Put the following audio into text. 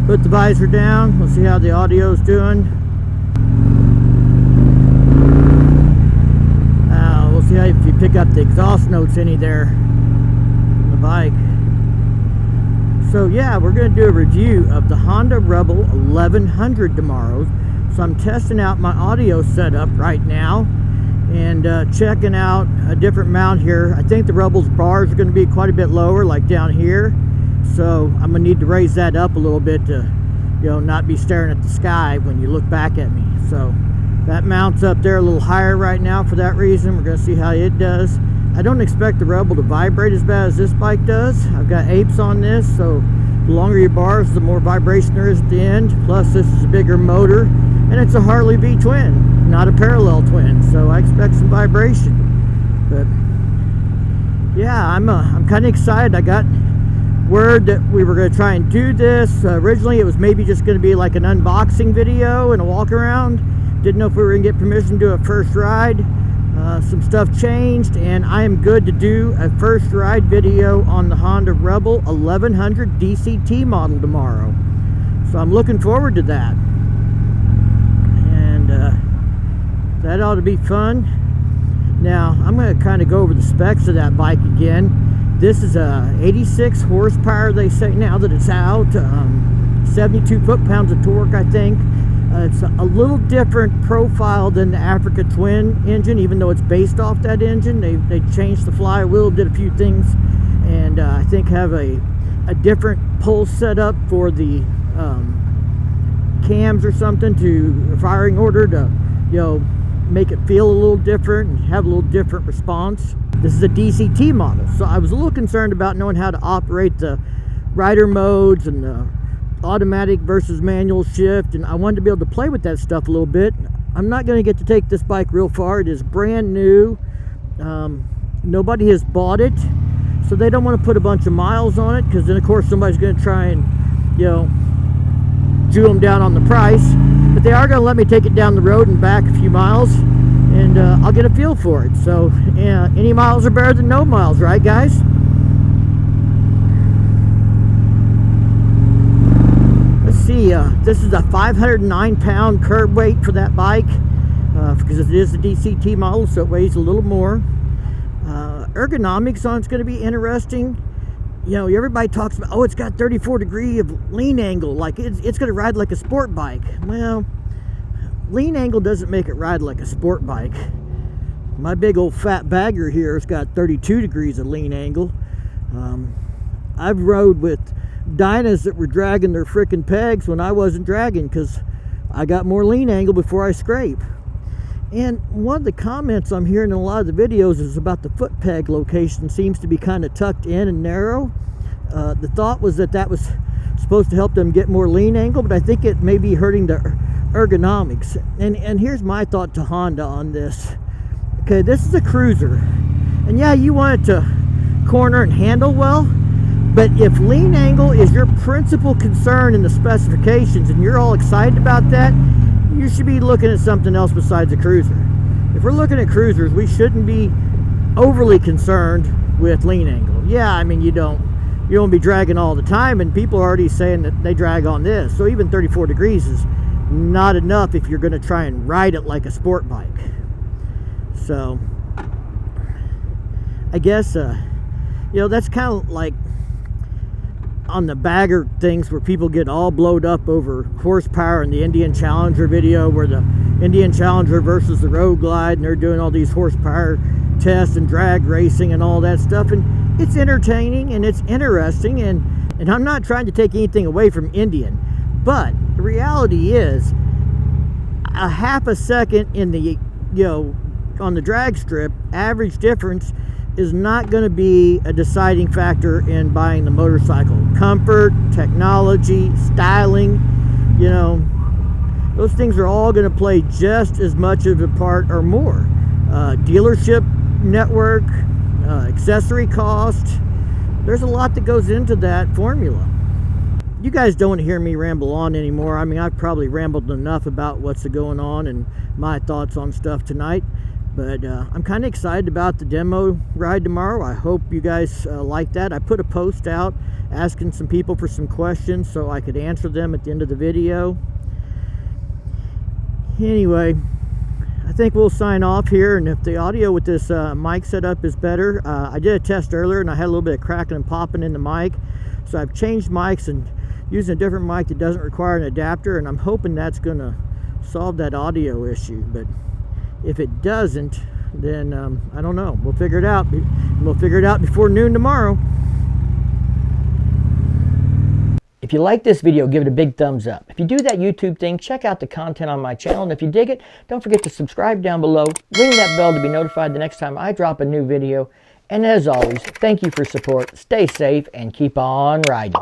Put the visor down. We'll see how the audio's doing. We'll see how if you pick up the exhaust notes any there on the bike. So yeah, we're going to do a review of the Honda Rebel 1100 tomorrow. So I'm testing out my audio setup right now and checking out a different mount here. I think the Rebel's bars are going to be quite a bit lower, like down here. So I'm going to need to raise that up a little bit to, you know, not be staring at the sky when you look back at me. So that mount's up there a little higher right now for that reason. We're going to see how it does. I don't expect the Rebel to vibrate as bad as this bike does. I've got apes on this, so the longer your bars, the more vibration there is at the end. Plus, this is a bigger motor, and it's a Harley V twin, not a parallel twin. So I expect some vibration. But yeah, I'm kind of excited. I got word that we were going to try and do this. Originally, it was maybe just going to be like an unboxing video and a walk around. Didn't know if we were going to get permission to do a first ride. Some stuff changed, and I am good to do a first ride video on the Honda Rebel 1100 DCT model tomorrow. So I'm looking forward to that. And that ought to be fun. Now, I'm going to kind of go over the specs of that bike again. This is a 86 horsepower, they say now that it's out. 72 foot-pounds of torque, I think. It's a little different profile than the Africa Twin engine, even though it's based off that engine. They changed the flywheel, did a few things, and I think have a different pull setup for the cams or something to firing order to, you know, make it feel a little different and have a little different response. This is a DCT model, so I was a little concerned about knowing how to operate the rider modes and the automatic versus manual shift, and I wanted to be able to play with that stuff a little bit. I'm not going to get to take this bike real far. It is brand new. Nobody has bought it, so they don't want to put a bunch of miles on it, because then of course somebody's going to try and, you know, Jew them down on the price. But they are going to let me take it down the road and back a few miles, and I'll get a feel for it. So yeah, any miles are better than no miles, right guys? See, this is a 509-pound curb weight for that bike, because it is a DCT model, so it weighs a little more. Ergonomics on it's going to be interesting. You know, everybody talks about, oh, it's got 34 degree of lean angle, like it's going to ride like a sport bike. Well, lean angle doesn't make it ride like a sport bike. My big old fat bagger here has got 32 degrees of lean angle. I've rode with Dynas that were dragging their frickin' pegs when I wasn't dragging, because I got more lean angle before I scrape. And one of the comments I'm hearing in a lot of the videos is about the foot peg location seems to be kind of tucked in and narrow. The thought was that that was supposed to help them get more lean angle, but I think it may be hurting the ergonomics. And here's my thought to Honda on this. Okay, this is a cruiser, and yeah, you want it to corner and handle well. But if lean angle is your principal concern in the specifications and you're all excited about that, you should be looking at something else besides a cruiser. If we're looking at cruisers, we shouldn't be overly concerned with lean angle. Yeah, I mean, you don't be dragging all the time, and people are already saying that they drag on this. So even 34 degrees is not enough if you're going to try and ride it like a sport bike. So I guess, you know, that's kind of like on the bagger things where people get all blowed up over horsepower in the Indian Challenger video, where the Indian Challenger versus the Road Glide, and they're doing all these horsepower tests and drag racing and all that stuff, and it's entertaining and it's interesting, and I'm not trying to take anything away from Indian, but the reality is a half a second in the, you know, on the drag strip average difference is not going to be a deciding factor in buying the motorcycle. Comfort, technology, styling, you know, those things are all going to play just as much of a part or more. Dealership network, accessory cost, there's a lot that goes into that formula. You guys don't hear me ramble on anymore. I mean, I've probably rambled enough about what's going on and my thoughts on stuff tonight. But I'm kind of excited about the demo ride tomorrow. I hope you guys like that. I put a post out asking some people for some questions so I could answer them at the end of the video. Anyway, I think we'll sign off here, and if the audio with this mic setup is better, I did a test earlier and I had a little bit of cracking and popping in the mic, so I've changed mics and using a different mic that doesn't require an adapter, and I'm hoping that's going to solve that audio issue. But if it doesn't, then I don't know. We'll figure it out. We'll figure it out before noon tomorrow. If you like this video, give it a big thumbs up. If you do that YouTube thing, check out the content on my channel. And if you dig it, don't forget to subscribe down below. Ring that bell to be notified the next time I drop a new video. And as always, thank you for support. Stay safe and keep on riding.